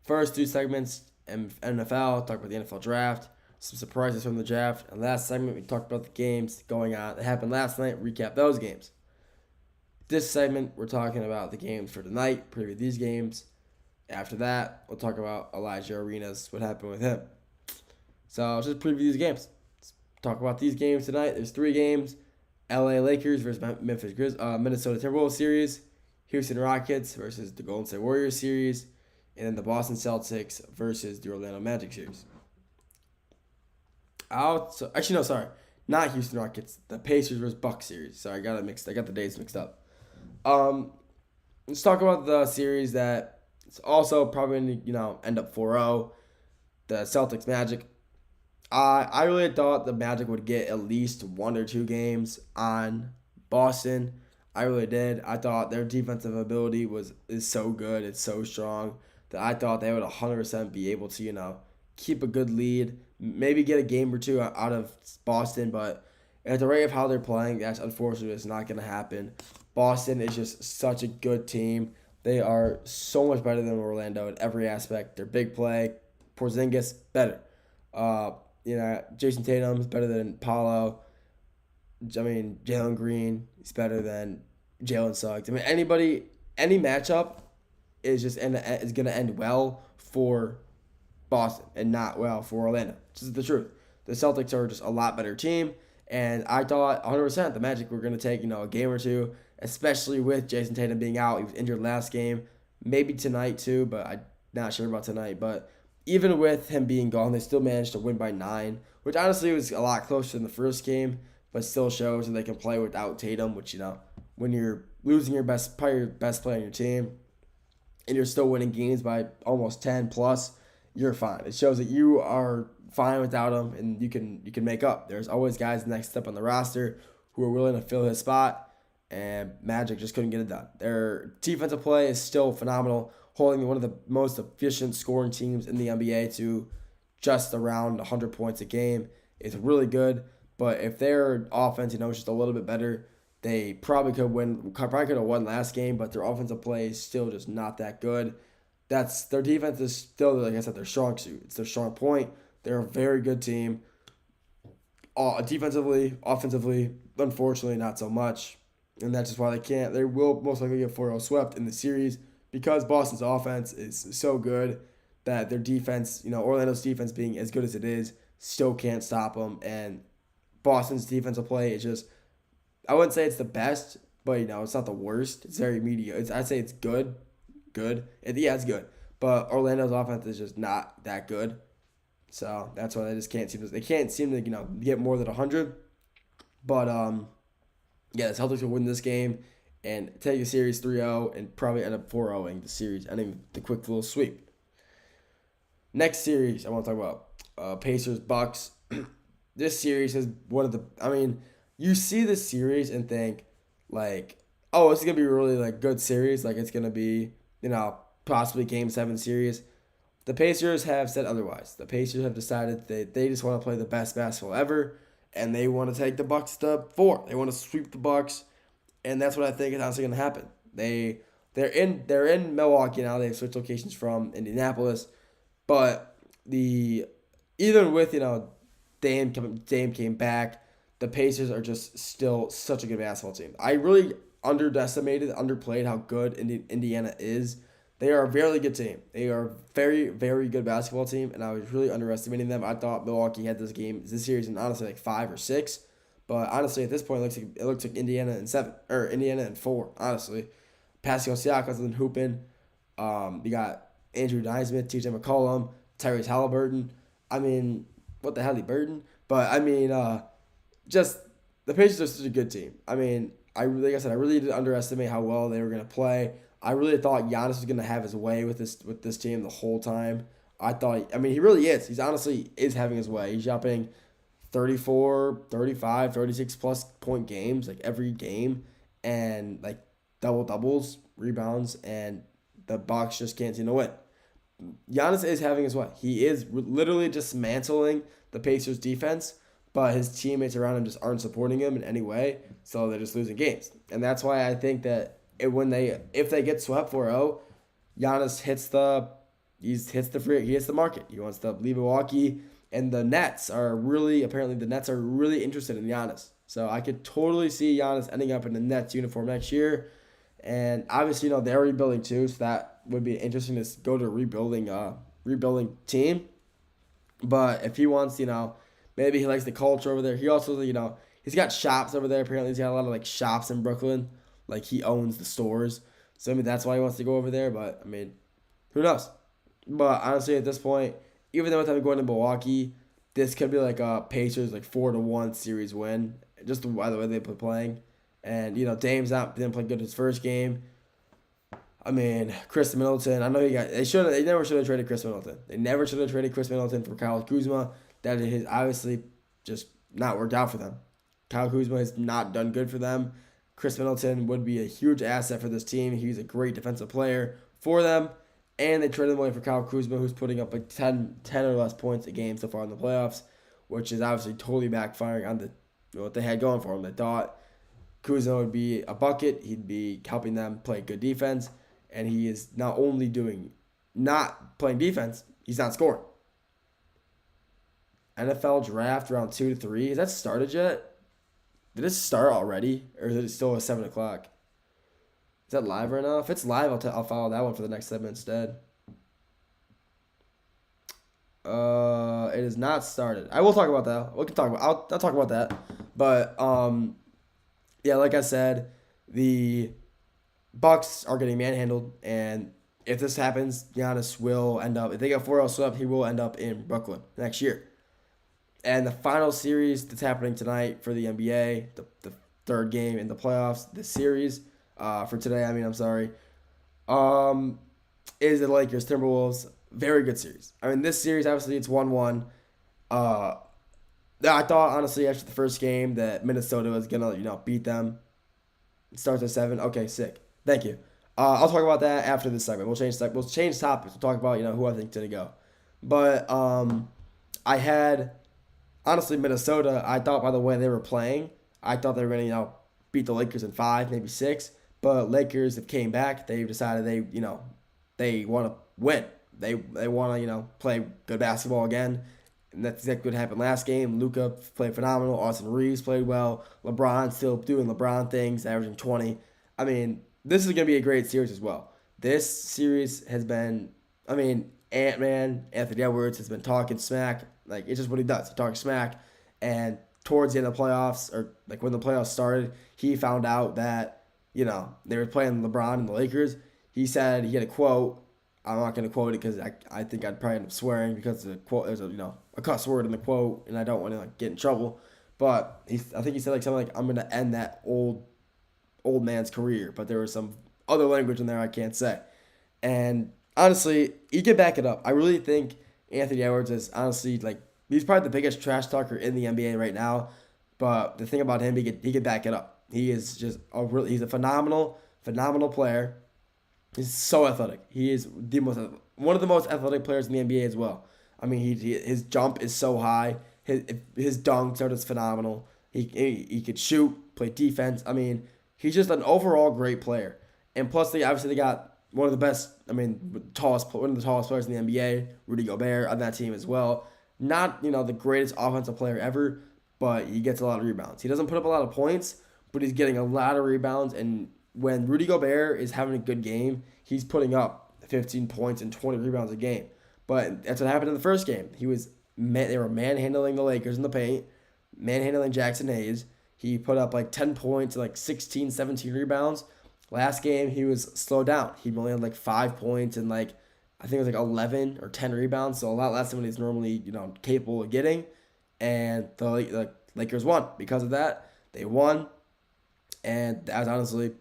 A: First two segments, NFL, talk about the NFL draft, some surprises from the draft, and last segment we talked about the games going on that happened last night, recap those games. This segment, we're talking about the games for tonight, preview these games. After that, we'll talk about Elijah Arenas, what happened with him. So let's just preview these games. Talk about these games tonight. There's 3 games: LA Lakers versus Minnesota Timberwolves series, Houston Rockets versus the Golden State Warriors series, and then the Boston Celtics versus the Orlando Magic series. Not Houston Rockets. The Pacers versus Bucks series. Sorry, I got the dates mixed up. Let's talk about the series that it's also probably end up 4-0. The Celtics Magic. I really thought the Magic would get at least 1 or 2 games on Boston. I really did. I thought their defensive ability is so good, it's so strong, that I thought they would 100% be able to, keep a good lead, maybe get a game or 2 out of Boston, but at the rate of how they're playing, that's unfortunately it's not going to happen. Boston is just such a good team. They are so much better than Orlando in every aspect. Their big play, Porzingis, better. Jason Tatum is better than Paolo. Jalen Green is better than Jalen Suggs. Any matchup is going to end well for Boston and not well for Orlando. This is the truth. The Celtics are just a lot better team, and I thought 100% the Magic were going to take a game or 2, especially with Jason Tatum being out. He was injured last game, maybe tonight too, but I'm not sure about tonight. But even with him being gone, they still managed to win by 9, which honestly was a lot closer than the first game, but still shows that they can play without Tatum, which, when you're losing your best player on your team and you're still winning games by almost 10 plus, you're fine. It shows that you are fine without him and you can make up. There's always guys next up on the roster who are willing to fill his spot, and Magic just couldn't get it done. Their defensive play is still phenomenal, holding one of the most efficient scoring teams in the NBA to just around 100 points a game. It's really good, but if their offense, is just a little bit better, they probably could have won last game, but their offensive play is still just not that good. Their defense is still, like I said, their strong suit. It's their strong point. They're a very good team. Defensively, offensively, unfortunately, not so much. And that's just why they will most likely get 4-0 swept in the series, because Boston's offense is so good that their defense, Orlando's defense being as good as it is, still can't stop them. And Boston's defensive play is just, I wouldn't say it's the best, but, it's not the worst. It's very mediocre. I'd say it's good. It's good. But Orlando's offense is just not that good. So that's why they just can't seem to get more than 100. But, the Celtics will win this game and take the series 3-0 and probably end up 4-0ing the series, ending the quick little sweep. Next series I want to talk about, Pacers-Bucks. This series is one of the, you see this series and think, oh, this is going to be a really, good series. It's going to be, possibly Game 7 series. The Pacers have said otherwise. The Pacers have decided that they just want to play the best basketball ever, and they want to take the Bucks to 4. They want to sweep the Bucks, and that's what I think is honestly going to happen. The they're in Milwaukee now. They have switched locations from Indianapolis, but even with Dame came back, the Pacers are just still such a good basketball team. I really underplayed how good Indiana is. They are a very good team. They are a very, very good basketball team, and I was really underestimating them. I thought Milwaukee had this series in honestly like 5 or 6, but honestly at this point it looks like Indiana in 7 or Indiana in 4. Honestly, Pascal Siakam's been hooping. You got Andrew Naismith, T.J. McCollum, Tyrese Halliburton. I mean, what the hell, Burton? But I mean, just the Pacers are such a good team. I mean, like I said, I really did underestimate how well they were gonna play. I really thought Giannis was gonna have his way with this team the whole time. I mean, he really is. He's honestly is having his way. He's dropping 34, 35, 36 plus point games like every game, and like doubles, rebounds, and the Bucks just can't seem to win. Giannis is having his way. He is literally dismantling the Pacers defense, but his teammates around him just aren't supporting him in any way, so they're just losing games. And that's why I think that if they get swept 4-0, Giannis hits the market. He wants to leave Milwaukee, and the Nets are really interested in Giannis. So I could totally see Giannis ending up in the Nets uniform next year. And obviously, they're rebuilding too, so that would be interesting to go to a rebuilding team. But if he wants, maybe he likes the culture over there. He also, he's got shops over there. Apparently, he's got a lot of like shops in Brooklyn. Like he owns the stores. So I mean, that's why he wants to go over there. But I mean, who knows? But honestly, at this point, even though I'm going to Milwaukee, this could be like a Pacers like 4-1 series win, just by the way they've been playing. And Dame's didn't play good his first game. I mean, Chris Middleton. I know they never should have traded Chris Middleton. They never should have traded Chris Middleton for Kyle Kuzma. That has obviously just not worked out for them. Kyle Kuzma has not done good for them. Chris Middleton would be a huge asset for this team. He's a great defensive player for them. And they traded him away for Kyle Kuzma, who's putting up like 10 or less points a game so far in the playoffs, which is obviously totally backfiring on what they had going for him. They thought Kuzma would be a bucket. He'd be helping them play good defense. And he is not only not playing defense, he's not scoring. NFL draft round 2 to 3. Has that started yet? Did it start already? Or is it still at 7 o'clock? Is that live right now? If it's live, I'll follow that one for the next segment instead. It is not started. I will talk about that. I'll talk about that. But yeah, like I said, the Bucks are getting manhandled, and if this happens, Giannis will end up. If they get 4-0 swept, he will end up in Brooklyn next year. And the final series that's happening tonight for the NBA, the third game in the playoffs, the series for today, is the Lakers Timberwolves. Very good series. I mean, this series, obviously, it's 1-1. I thought, honestly, after the first game that Minnesota was going to, beat them. It starts at 7. Okay, sick. Thank you. I'll talk about that after this segment. We'll change topics. We'll talk about, who I think is going to go. But I had... Honestly, Minnesota, I thought by the way they were playing, I thought they were going to, beat the Lakers in 5, maybe 6. But Lakers have came back. They've decided they want to win. They want to, play good basketball again. And that's exactly what happened last game. Luka played phenomenal. Austin Reeves played well. LeBron still doing LeBron things, averaging 20. I mean, this is going to be a great series as well. This series has been, Ant-Man, Anthony Edwards has been talking smack. Like, it's just what he does. He talks smack. And towards the end of the playoffs, or like when the playoffs started, he found out that, they were playing LeBron and the Lakers. He said he had a quote. I'm not going to quote it because I think I'd probably end up swearing because the quote, there's a cuss word in the quote, and I don't want to get in trouble. But I think he said something like, I'm going to end that old man's career. But there was some other language in there I can't say. And honestly, he can back it up. I really think Anthony Edwards is honestly he's probably the biggest trash talker in the NBA right now. But the thing about him, he can back it up. He is just he's a phenomenal player. He's so athletic. He is one of the most athletic players in the NBA as well. I mean, his jump is so high. His dunks are just phenomenal. He could shoot, play defense. I mean, he's just an overall great player. And plus, they got one of the best, one of the tallest players in the NBA, Rudy Gobert, on that team as well. Not, the greatest offensive player ever, but he gets a lot of rebounds. He doesn't put up a lot of points, but he's getting a lot of rebounds. And when Rudy Gobert is having a good game, he's putting up 15 points and 20 rebounds a game. But that's what happened in the first game. They were manhandling the Lakers in the paint, manhandling Jackson Hayes. He put up like 10 points and like 16, 17 rebounds. Last game, he was slowed down. He only had like 5 points and I think it was like 11 or 10 rebounds, so a lot less than what he's normally, capable of getting. And the Lakers won. Because of that, they won. And that was honestly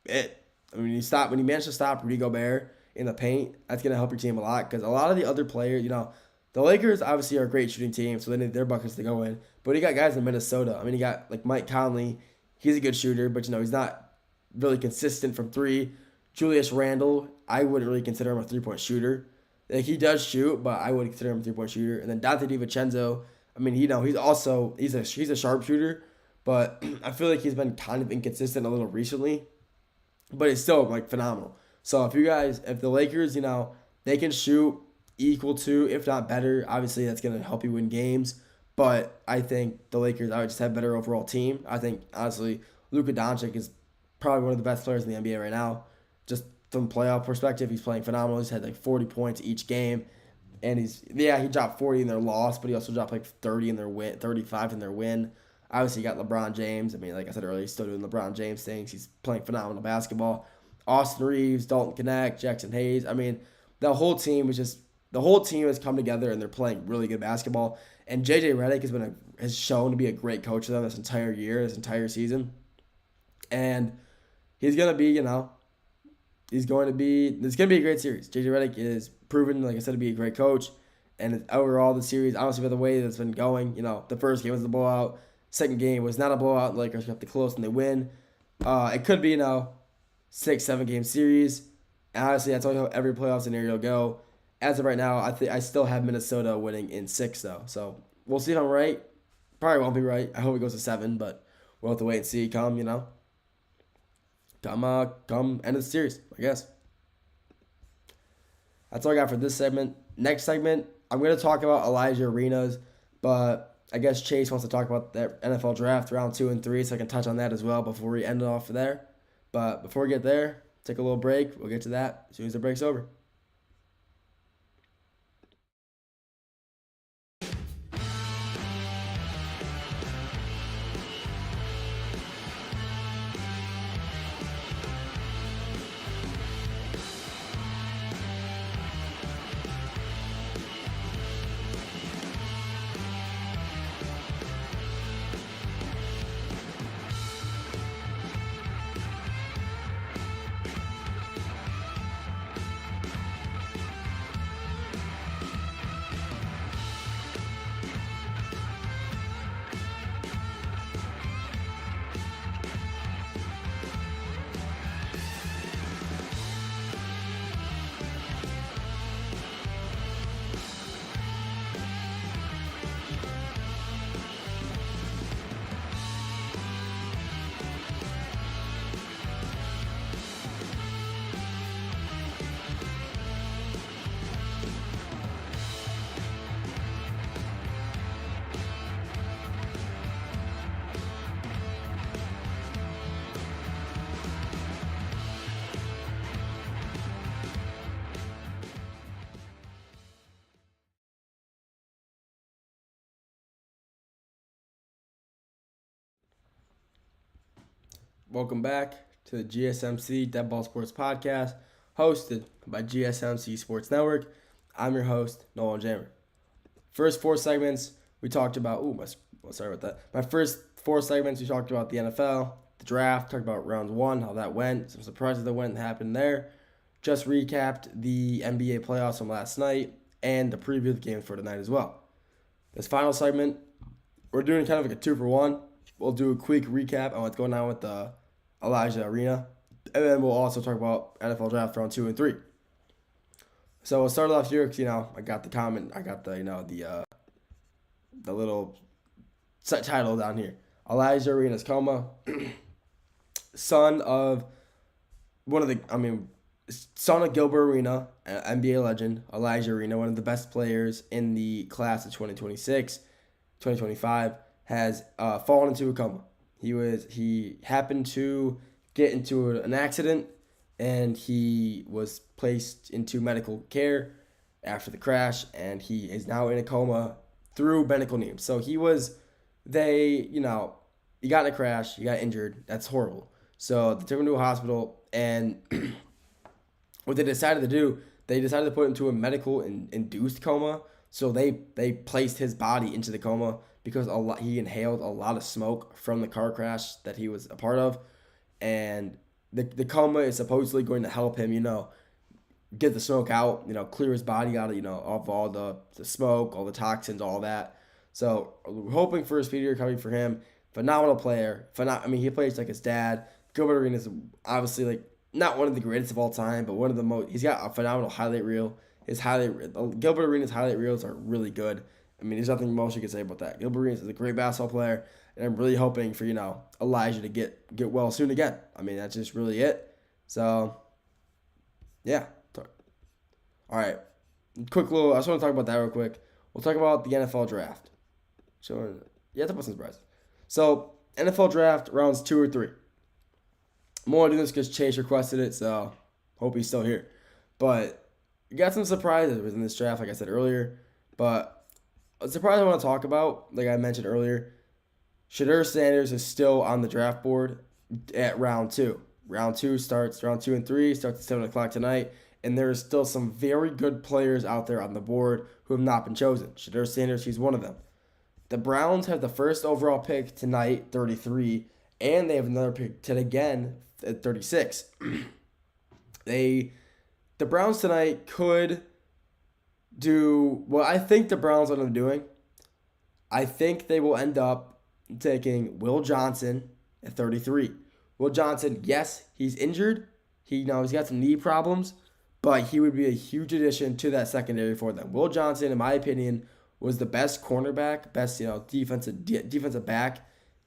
A: it. When you manage to stop Rudy Gobert in the paint, that's going to help your team a lot. Because a lot of the other players, the Lakers obviously are a great shooting team, so they need their buckets to go in. But you got guys in Minnesota. You got like Mike Conley. He's a good shooter, but he's not really consistent from three. Julius Randle, I wouldn't really consider him a three-point shooter. He does shoot, but I wouldn't consider him a three-point shooter. And then Dante DiVincenzo, he's a sharpshooter, but I feel like he's been kind of inconsistent a little recently. But it's still phenomenal. So if the Lakers, they can shoot equal to, if not better, obviously that's going to help you win games. But I think the Lakers, I would just have a better overall team. I think, honestly, Luka Doncic is probably one of the best players in the NBA right now. Just from playoff perspective, he's playing phenomenal. He's had like 40 points each game. And he dropped 40 in their loss, but he also dropped like 30 in their win, 35 in their win. Obviously, you got LeBron James. Like I said earlier, he's still doing LeBron James things. He's playing phenomenal basketball. Austin Reeves, Dalton Knecht, Jackson Hayes. The whole team has come together and they're playing really good basketball. And JJ Redick has shown to be a great coach for them this entire season. And it's going to be a great series. JJ Redick is proven, like I said, to be a great coach. And overall, the series, honestly, by the way that's been going, the first game was a blowout. Second game was not a blowout. The Lakers kept it close and they win. It could be, 6-7 game series. And honestly, that's how every playoff scenario go. As of right now, I still have Minnesota winning in 6, though. So we'll see if I'm right. Probably won't be right. I hope it goes to 7, but we'll have to wait and see. Come end of the series, I guess. That's all I got for this segment. Next segment, I'm going to talk about Elijah Arenas, but I guess Chase wants to talk about the NFL draft round 2 and 3, so I can touch on that as well before we end it off there. But before we get there, take a little break. We'll get to that as soon as the break's over. Welcome back to the GSMC Dead Ball Sports Podcast, hosted by GSMC Sports Network. I'm your host, Nolan Jammer. First 4 segments, we talked about, sorry about that. My first 4 segments, we talked about the NFL, the draft, talked about round 1, how that went, some surprises that happened there. Just recapped the NBA playoffs from last night and the preview of the games for tonight as well. This final segment, we're doing kind of like a 2-for-1. We'll do a quick recap on what's going on with the Elijah Arena, and then we'll also talk about NFL draft round 2 and 3. So we'll start off here because I got the comment, I got the little set title down here. Elijah Arenas coma, son of son of Gilbert Arena, an NBA legend, Elijah Arena, one of the best players in the class of 2025, has fallen into a coma. He happened to get into an accident, and he was placed into medical care after the crash, and he is now in a coma through medical needs. So he got in a crash, he got injured. That's horrible. So they took him to a hospital, and what they decided to do, they decided to put him into a medical induced coma. So they placed his body into the coma because he inhaled a lot of smoke from the car crash that he was a part of, and the coma is supposedly going to help him, get the smoke out, clear his body out, of all the smoke, all the toxins, all that. So we're hoping for a speedy recovery for him. Phenomenal player. He plays like his dad. Gilbert Arenas is obviously not one of the greatest of all time, but one of the most. He's got a phenomenal highlight reel. Gilbert Arenas' highlight reels are really good. There's nothing most you can say about that. Gilbert Arenas is a great basketball player, and I'm really hoping for Elijah to get well soon again. That's just really it. So, yeah. All right. Quick little. I just want to talk about that real quick. We'll talk about the NFL draft. So, yeah, that wasn't surprising. So, NFL draft rounds 2 or 3. I'm only doing this because Chase requested it, so hope he's still here. But you got some surprises within this draft, like I said earlier. But a surprise I want to talk about, like I mentioned earlier, Shedeur Sanders is still on the draft board at round 2. Round 2 and 3 starts at 7 o'clock tonight. And there is still some very good players out there on the board who have not been chosen. Shedeur Sanders, he's one of them. The Browns have the first overall pick tonight, 33, and they have another pick again at 36. The Browns tonight could do what I think the Browns will end up doing. I think they will end up taking Will Johnson at 33. Will Johnson, yes, he's injured. He's got some knee problems, but he would be a huge addition to that secondary for them. Will Johnson, in my opinion, was the best cornerback, best defensive back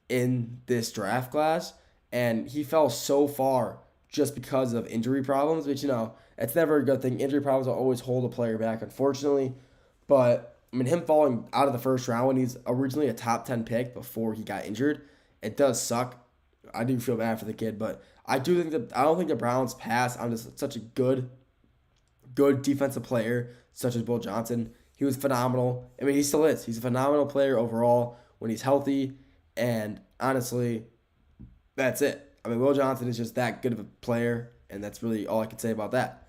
A: in this draft class, and he fell so far just because of injury problems, which it's never a good thing. Injury problems will always hold a player back, unfortunately. But him falling out of the first round when he's originally a top 10 pick before he got injured, it does suck. I do feel bad for the kid, but I don't think the Browns pass on just such a good defensive player such as Will Johnson. He was phenomenal. He still is. He's a phenomenal player overall when he's healthy. And honestly, that's it. Will Johnson is just that good of a player, and that's really all I can say about that.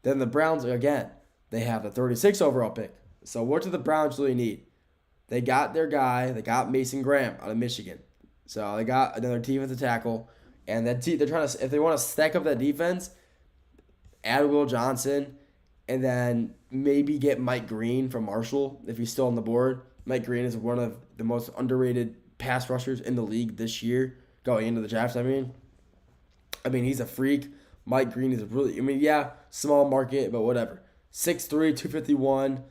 A: Then the Browns, again, they have the 36 overall pick. So what do the Browns really need? They got their guy. They got Mason Graham out of Michigan. So they got another defensive tackle. And they're trying to, if they want to stack up that defense, add Will Johnson, and then maybe get Mike Green from Marshall if he's still on the board. Mike Green is one of the most underrated pass rushers in the league this year, going into the draft. He's a freak. Mike Green is really, small market, but whatever. 6'3", 251.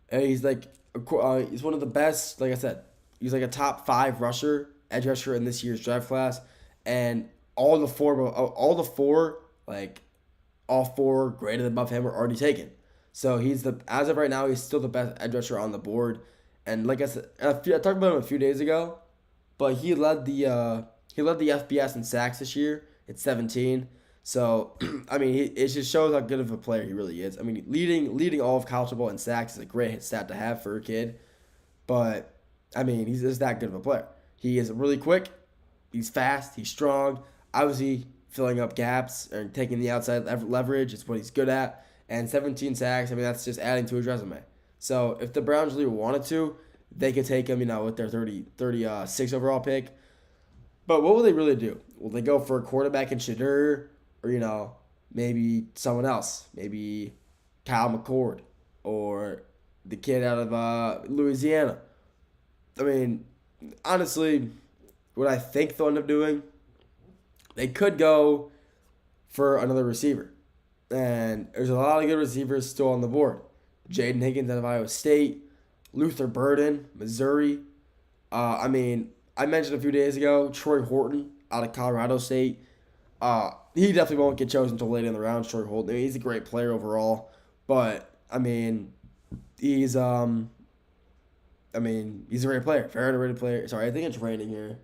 A: And he's he's one of the best, like I said. He's like a top 5 edge rusher in this year's draft class. And all four graded above him are already taken. So as of right now, he's still the best edge rusher on the board. And like I said, I talked about him a few days ago, but he led the FBS in sacks this year. It's 17. So it just shows how good of a player he really is. Leading all of college football in sacks is a great stat to have for a kid. But he's just that good of a player. He is really quick. He's fast. He's strong. Obviously, filling up gaps and taking the outside leverage is what he's good at. And 17 sacks, that's just adding to his resume. So if the Browns really wanted to, they could take him, with their 36 overall pick. But what will they really do? Will they go for a quarterback in Shedeur, or maybe someone else, maybe Kyle McCord or the kid out of Louisiana? Honestly, what I think they'll end up doing, they could go for another receiver. And there's a lot of good receivers still on the board. Jaden Higgins out of Iowa State, Luther Burden, Missouri. I mentioned a few days ago, Troy Horton out of Colorado State. He definitely won't get chosen until late in the round. Troy Holden, I mean, he's a great player overall, but I mean, he's a great player, very underrated player. Sorry, I think it's raining here.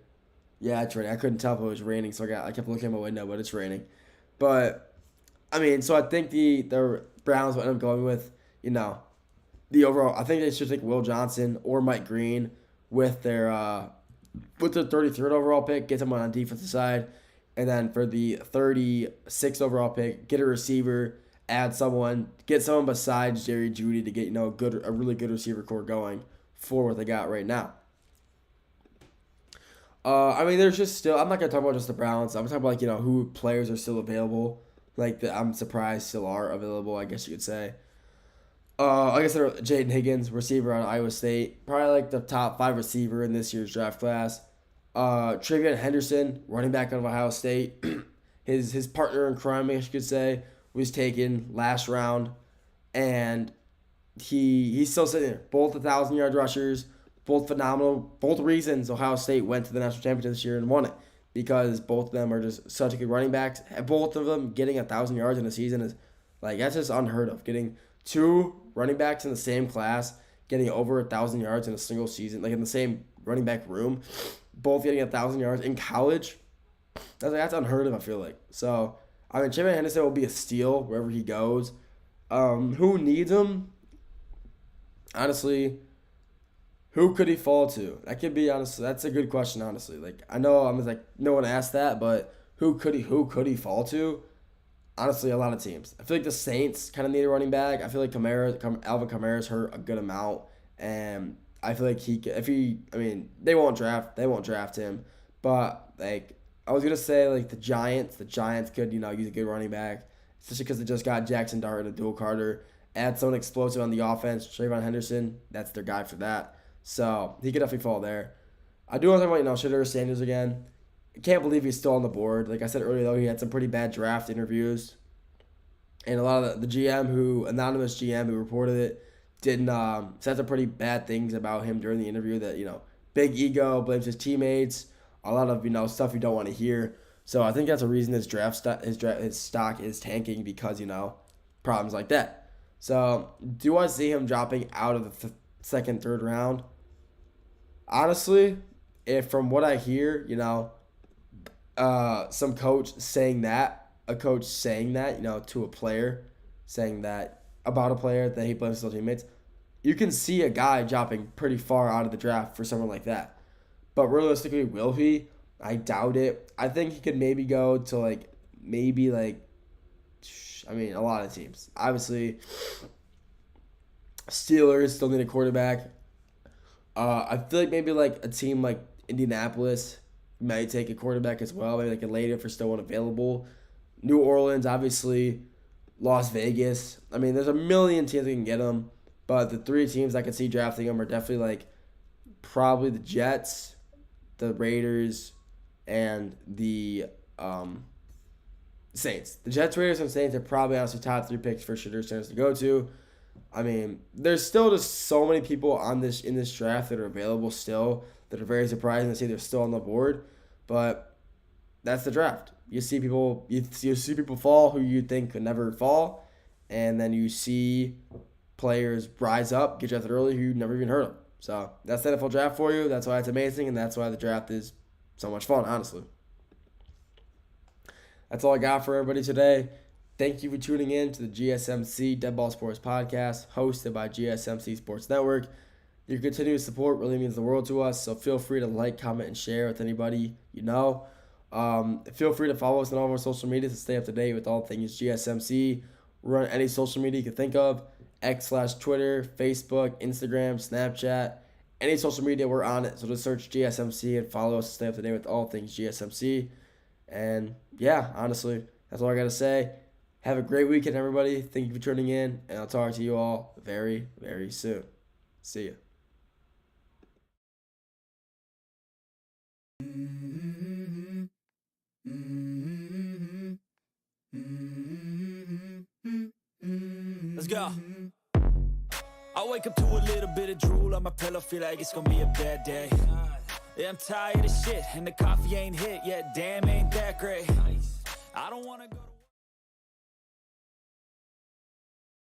A: Yeah, it's raining. I couldn't tell if it was raining, so I kept looking at my window, but it's raining. But I mean, so I think the Browns will end up going with, the overall. I think they should take Will Johnson or Mike Green with their 33rd overall pick, get someone on the defensive side, and then for the 36th overall pick, get a receiver, get someone besides Jerry Jeudy to get a really good receiver core going for what they got right now. There's just still. I'm not gonna talk about just the Browns. I'm talking about who players are still available. I'm surprised still are available. I guess you could say. Like I said, Jaden Higgins, receiver out of Iowa State, probably the top 5 receiver in this year's draft class. Travion Henderson, running back out of Ohio State, his partner in crime, I guess you could say, was taken last round, and he's still sitting there. Both 1,000-yard rushers, both phenomenal. Both reasons Ohio State went to the national championship this year and won it, because both of them are just such a good running backs. Both of them getting 1,000 yards in a season is that's just unheard of. Getting 2 running backs in the same class getting over 1,000 yards in a single season, in the same running back room, both getting 1,000 yards in college, that's unheard of, I feel like. So, Travion Henderson will be a steal wherever he goes. Who needs him? Honestly, who could he fall to? That could be, honestly, that's a good question, honestly. I know no one asked that, but who could he fall to? Honestly, a lot of teams. I feel like the Saints kind of need a running back. I feel like Alvin Kamara's hurt a good amount, and I feel like they won't draft him, but I was gonna say the Giants could use a good running back, especially because they just got Jackson Dart and a dual Carter. Add someone explosive on the offense, Travion Henderson, that's their guy for that. So he could definitely fall there. I do want to talk about Shedeur Sanders again. I can't believe he's still on the board. Like I said earlier, though, he had some pretty bad draft interviews. And a lot of the anonymous GM who reported it, said some pretty bad things about him during the interview that, big ego, blames his teammates, a lot of, stuff you don't want to hear. So I think that's a reason his stock is tanking because, problems like that. So do I see him dropping out of the second, third round? Honestly, if from what I hear, some coach saying that, to a player, saying that about a player that he blames his teammates, you can see a guy dropping pretty far out of the draft for someone like that. But realistically, will he? I doubt it. I think he could maybe go to a lot of teams. Obviously, Steelers still need a quarterback. I feel like maybe a team like Indianapolis might take a quarterback as well. Maybe a later if there's still one available. New Orleans, obviously. Las Vegas. There's a million teams that can get him. But the 3 teams I could see drafting him are definitely probably the Jets, the Raiders, and the Saints. The Jets, Raiders, and Saints are probably honestly top 3 picks for Shedeur Sanders to go to. There's still just so many people in this draft that are available still that are very surprising to see they're still on the board. But that's the draft. You see people fall who you think could never fall, and then you see players rise up, get drafted early who you never even heard of. So that's the NFL draft for you. That's why it's amazing, and that's why the draft is so much fun, honestly. That's all I got for everybody today. Thank you for tuning in to the GSMC Dead Ball Sports Podcast, hosted by GSMC Sports Network. Your continued support really means the world to us, so feel free to comment, and share with anybody you know. Feel free to follow us on all of our social media to stay up to date with all things GSMC. We're on any social media you can think of, X/Twitter, Facebook, Instagram, Snapchat, any social media, we're on it. So just search GSMC and follow us to stay up to date with all things GSMC. And yeah, honestly, that's all I got to say. Have a great weekend, everybody. Thank you for tuning in, and I'll talk to you all very, very soon. See ya.
C: Let's go. I wake up to a little bit of drool on my pillow, feel like it's gonna be a bad day. Yeah, I'm tired of shit, and the coffee ain't hit yet, damn, ain't that great.
B: I don't wanna go to